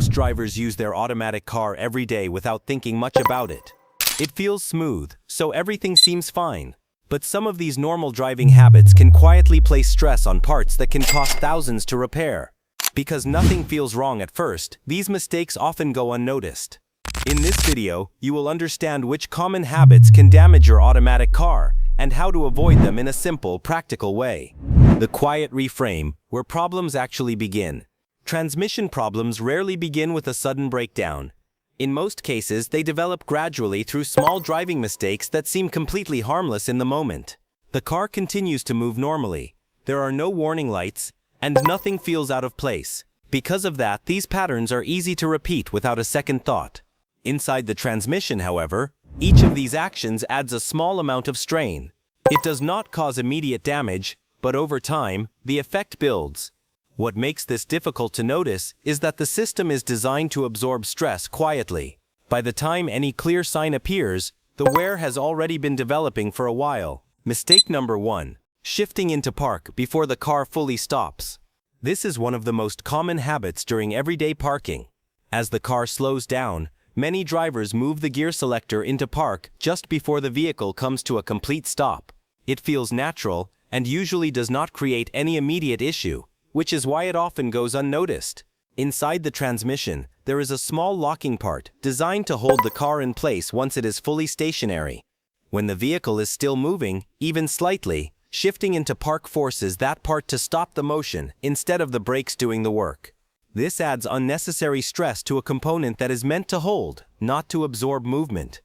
Most drivers use their automatic car every day without thinking much about it. It feels smooth, so everything seems fine. But some of these normal driving habits can quietly place stress on parts that can cost thousands to repair. Because nothing feels wrong at first, these mistakes often go unnoticed. In this video, you will understand which common habits can damage your automatic car and how to avoid them in a simple, practical way. The quiet reframe, where problems actually begin. Transmission problems rarely begin with a sudden breakdown. In most cases, they develop gradually through small driving mistakes that seem completely harmless in the moment. The car continues to move normally. There are no warning lights, and nothing feels out of place. Because of that, these patterns are easy to repeat without a second thought. Inside the transmission, however, each of these actions adds a small amount of strain. It does not cause immediate damage, but over time, the effect builds. What makes this difficult to notice is that the system is designed to absorb stress quietly. By the time any clear sign appears, the wear has already been developing for a while. Mistake number 1. Shifting into park before the car fully stops. This is one of the most common habits during everyday parking. As the car slows down, many drivers move the gear selector into park just before the vehicle comes to a complete stop. It feels natural and usually does not create any immediate issue, which is why it often goes unnoticed. Inside the transmission, there is a small locking part designed to hold the car in place once it is fully stationary. When the vehicle is still moving, even slightly, shifting into park forces that part to stop the motion instead of the brakes doing the work. This adds unnecessary stress to a component that is meant to hold, not to absorb movement.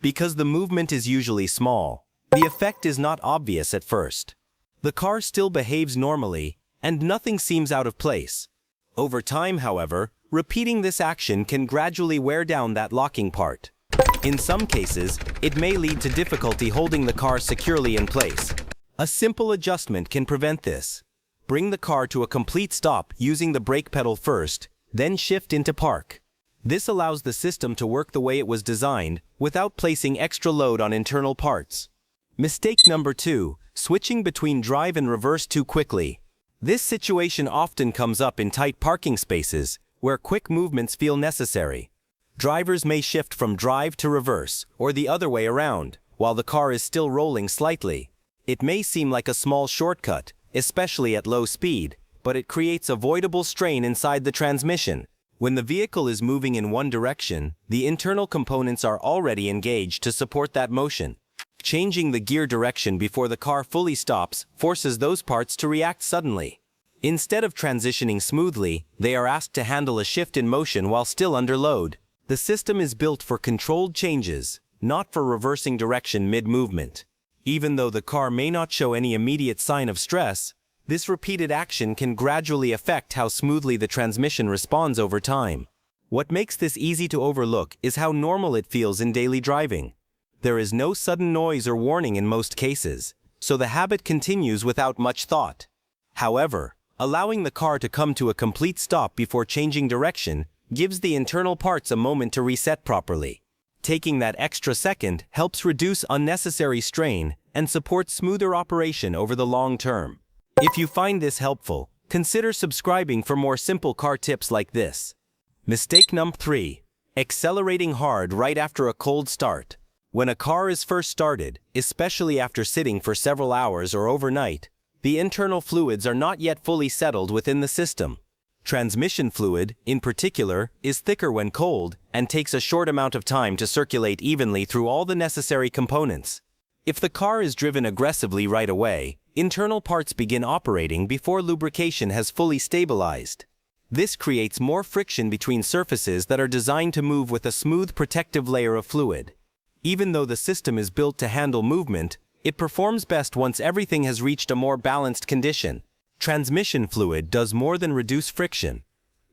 Because the movement is usually small, the effect is not obvious at first. The car still behaves normally, and nothing seems out of place. Over time, however, repeating this action can gradually wear down that locking part. In some cases, it may lead to difficulty holding the car securely in place. A simple adjustment can prevent this. Bring the car to a complete stop using the brake pedal first, then shift into park. This allows the system to work the way it was designed without placing extra load on internal parts. Mistake number 2. Switching between drive and reverse too quickly. This situation often comes up in tight parking spaces, where quick movements feel necessary. Drivers may shift from drive to reverse, or the other way around, while the car is still rolling slightly. It may seem like a small shortcut, especially at low speed, but it creates avoidable strain inside the transmission. When the vehicle is moving in one direction, the internal components are already engaged to support that motion. Changing the gear direction before the car fully stops forces those parts to react suddenly. Instead of transitioning smoothly, they are asked to handle a shift in motion while still under load. The system is built for controlled changes, not for reversing direction mid-movement. Even though the car may not show any immediate sign of stress, this repeated action can gradually affect how smoothly the transmission responds over time. What makes this easy to overlook is how normal it feels in daily driving. There is no sudden noise or warning in most cases, so the habit continues without much thought. However, allowing the car to come to a complete stop before changing direction gives the internal parts a moment to reset properly. Taking that extra second helps reduce unnecessary strain and supports smoother operation over the long term. If you find this helpful, consider subscribing for more simple car tips like this. Mistake number 3. Accelerating hard right after a cold start. When a car is first started, especially after sitting for several hours or overnight, the internal fluids are not yet fully settled within the system. Transmission fluid, in particular, is thicker when cold and takes a short amount of time to circulate evenly through all the necessary components. If the car is driven aggressively right away, internal parts begin operating before lubrication has fully stabilized. This creates more friction between surfaces that are designed to move with a smooth protective layer of fluid. Even though the system is built to handle movement, it performs best once everything has reached a more balanced condition. Transmission fluid does more than reduce friction.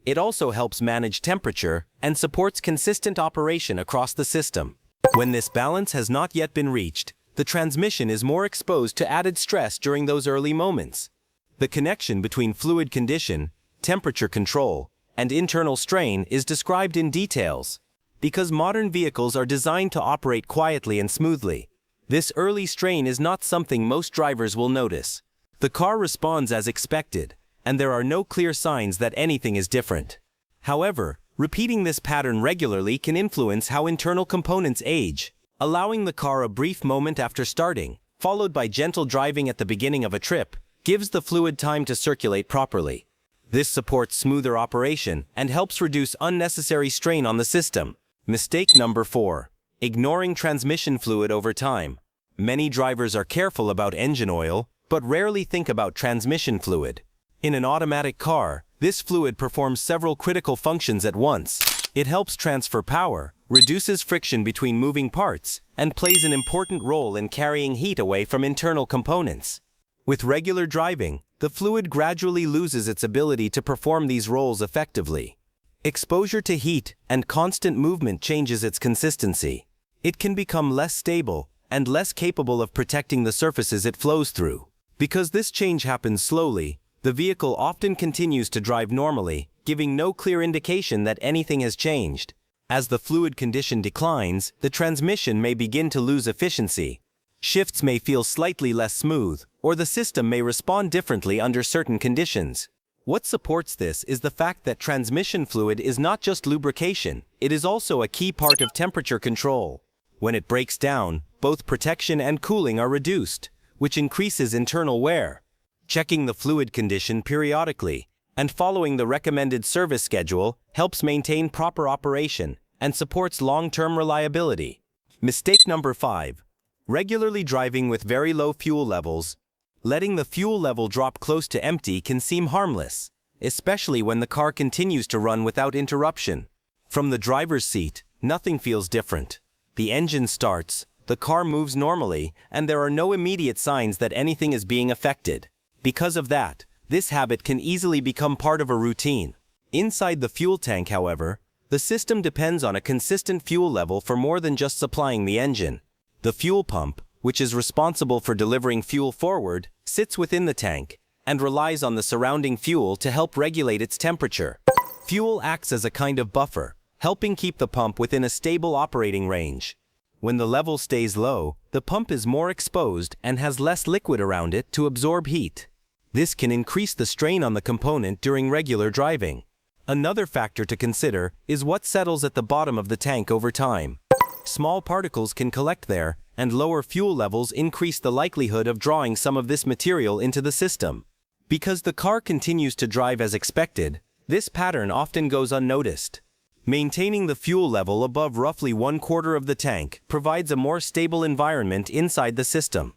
It also helps manage temperature and supports consistent operation across the system. When this balance has not yet been reached, the transmission is more exposed to added stress during those early moments. The connection between fluid condition, temperature control, and internal strain is described in details. Because modern vehicles are designed to operate quietly and smoothly, this early strain is not something most drivers will notice. The car responds as expected, and there are no clear signs that anything is different. However, Repeating this pattern regularly can influence how internal components age, allowing the car a brief moment after starting, followed by gentle driving at the beginning of a trip, gives the fluid time to circulate properly. This supports smoother operation and helps reduce unnecessary strain on the system. Mistake number 4. Ignoring transmission fluid over time. Many drivers are careful about engine oil, but rarely think about transmission fluid. In an automatic car, this fluid performs several critical functions at once. It helps transfer power, reduces friction between moving parts, and plays an important role in carrying heat away from internal components. With regular driving, the fluid gradually loses its ability to perform these roles effectively. Exposure to heat and constant movement changes its consistency. It can become less stable and less capable of protecting the surfaces it flows through. Because this change happens slowly, the vehicle often continues to drive normally, giving no clear indication that anything has changed. As the fluid condition declines, the transmission may begin to lose efficiency. Shifts may feel slightly less smooth, or the system may respond differently under certain conditions. What supports this is the fact that transmission fluid is not just lubrication, it is also a key part of temperature control. When it breaks down, both protection and cooling are reduced, which increases internal wear. Checking the fluid condition periodically and following the recommended service schedule helps maintain proper operation and supports long-term reliability. Mistake number 5. Regularly driving with very low fuel levels. Letting the fuel level drop close to empty can seem harmless, especially when the car continues to run without interruption. From the driver's seat, nothing feels different. The engine starts, the car moves normally, and there are no immediate signs that anything is being affected. Because of that, this habit can easily become part of a routine. Inside the fuel tank, however, the system depends on a consistent fuel level for more than just supplying the engine. The fuel pump, which is responsible for delivering fuel forward, sits within the tank and relies on the surrounding fuel to help regulate its temperature. Fuel acts as a kind of buffer, helping keep the pump within a stable operating range. When the level stays low, the pump is more exposed and has less liquid around it to absorb heat. This can increase the strain on the component during regular driving. Another factor to consider is what settles at the bottom of the tank over time. Small particles can collect there, and lower fuel levels increase the likelihood of drawing some of this material into the system. Because the car continues to drive as expected, this pattern often goes unnoticed. Maintaining the fuel level above roughly 1/4 of the tank provides a more stable environment inside the system.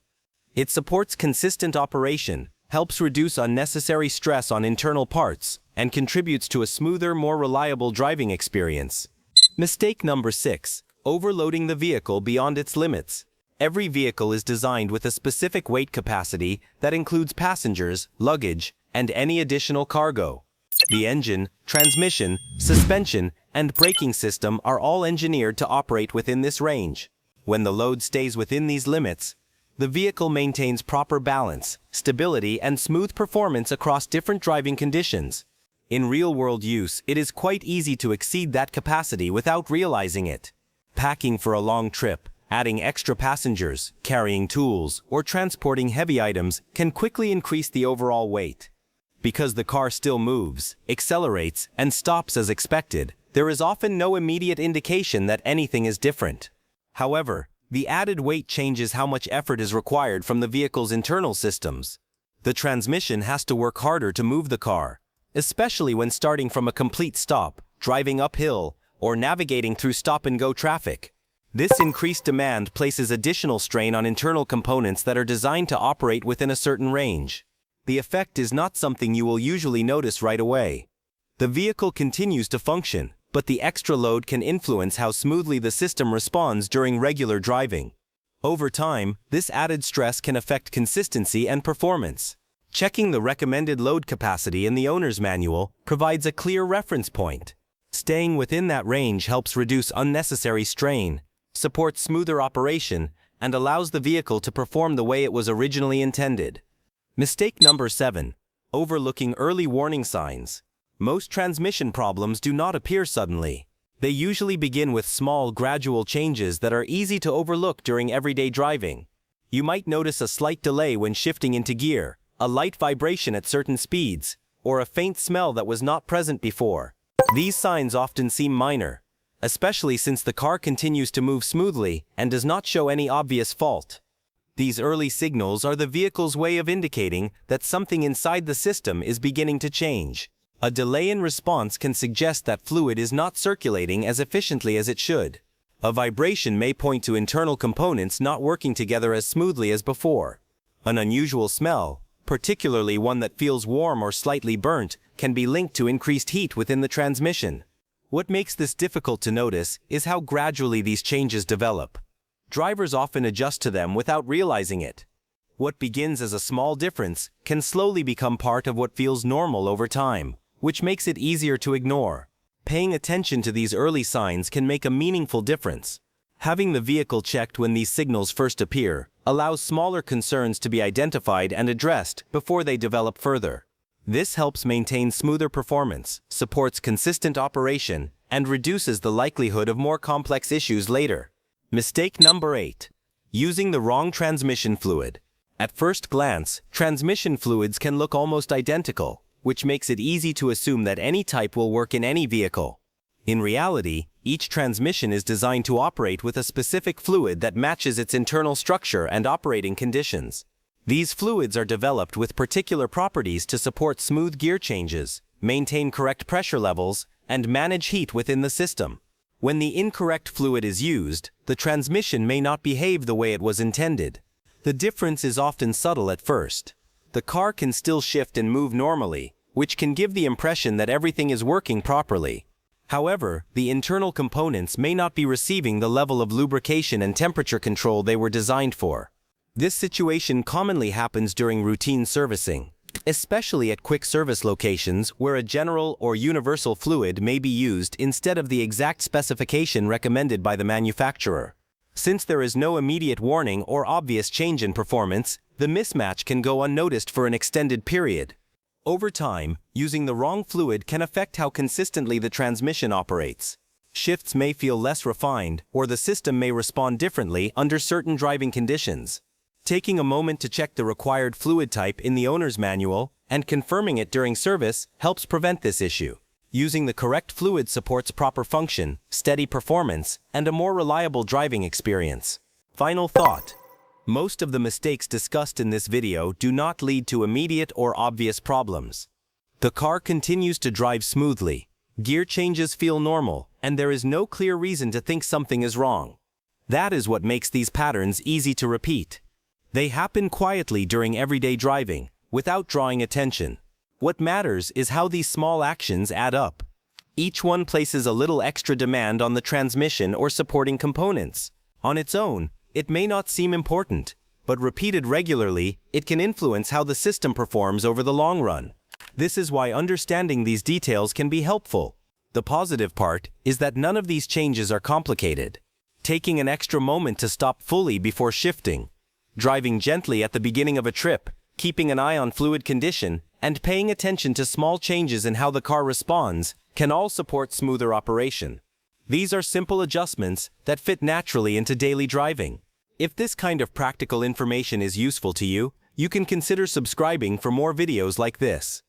It supports consistent operation, helps reduce unnecessary stress on internal parts, and contributes to a smoother, more reliable driving experience. Mistake number 6. Overloading the vehicle beyond its limits. Every vehicle is designed with a specific weight capacity that includes passengers, luggage, and any additional cargo. The engine, transmission, suspension, and braking system are all engineered to operate within this range. When the load stays within these limits, the vehicle maintains proper balance, stability, and smooth performance across different driving conditions. In real-world use, it is quite easy to exceed that capacity without realizing it. Packing for a long trip, adding extra passengers, carrying tools, or transporting heavy items can quickly increase the overall weight. Because the car still moves, accelerates, and stops as expected, there is often no immediate indication that anything is different. However, the added weight changes how much effort is required from the vehicle's internal systems. The transmission has to work harder to move the car, especially when starting from a complete stop, driving uphill, or navigating through stop-and-go traffic. This increased demand places additional strain on internal components that are designed to operate within a certain range. The effect is not something you will usually notice right away. The vehicle continues to function, but the extra load can influence how smoothly the system responds during regular driving. Over time, this added stress can affect consistency and performance. Checking the recommended load capacity in the owner's manual provides a clear reference point. Staying within that range helps reduce unnecessary strain, supports smoother operation, and allows the vehicle to perform the way it was originally intended. Mistake number 7. Overlooking early warning signs. Most transmission problems do not appear suddenly. They usually begin with small, gradual changes that are easy to overlook during everyday driving. You might notice a slight delay when shifting into gear, a light vibration at certain speeds, or a faint smell that was not present before. These signs often seem minor, especially since the car continues to move smoothly and does not show any obvious fault. These early signals are the vehicle's way of indicating that something inside the system is beginning to change. A delay in response can suggest that fluid is not circulating as efficiently as it should. A vibration may point to internal components not working together as smoothly as before. An unusual smell, particularly one that feels warm or slightly burnt, can be linked to increased heat within the transmission. What makes this difficult to notice is how gradually these changes develop. Drivers often adjust to them without realizing it. What begins as a small difference can slowly become part of what feels normal over time, which makes it easier to ignore. Paying attention to these early signs can make a meaningful difference. Having the vehicle checked when these signals first appear allows smaller concerns to be identified and addressed before they develop further. This helps maintain smoother performance, supports consistent operation, and reduces the likelihood of more complex issues later. Mistake number 8. Using the wrong transmission fluid. At first glance, transmission fluids can look almost identical, which makes it easy to assume that any type will work in any vehicle. In reality, each transmission is designed to operate with a specific fluid that matches its internal structure and operating conditions. These fluids are developed with particular properties to support smooth gear changes, maintain correct pressure levels, and manage heat within the system. When the incorrect fluid is used, the transmission may not behave the way it was intended. The difference is often subtle at first. The car can still shift and move normally, which can give the impression that everything is working properly. However, the internal components may not be receiving the level of lubrication and temperature control they were designed for. This situation commonly happens during routine servicing, especially at quick service locations where a general or universal fluid may be used instead of the exact specification recommended by the manufacturer. Since there is no immediate warning or obvious change in performance, the mismatch can go unnoticed for an extended period. Over time, using the wrong fluid can affect how consistently the transmission operates. Shifts may feel less refined, or the system may respond differently under certain driving conditions. Taking a moment to check the required fluid type in the owner's manual and confirming it during service helps prevent this issue. Using the correct fluid supports proper function, steady performance, and a more reliable driving experience. Final thought. Most of the mistakes discussed in this video do not lead to immediate or obvious problems. The car continues to drive smoothly, gear changes feel normal, and there is no clear reason to think something is wrong. That is what makes these patterns easy to repeat. They happen quietly during everyday driving, without drawing attention. What matters is how these small actions add up. Each one places a little extra demand on the transmission or supporting components. On its own, it may not seem important, but repeated regularly, it can influence how the system performs over the long run. This is why understanding these details can be helpful. The positive part is that none of these changes are complicated. Taking an extra moment to stop fully before shifting, driving gently at the beginning of a trip, keeping an eye on fluid condition, and paying attention to small changes in how the car responds can all support smoother operation. These are simple adjustments that fit naturally into daily driving. If this kind of practical information is useful to you, you can consider subscribing for more videos like this.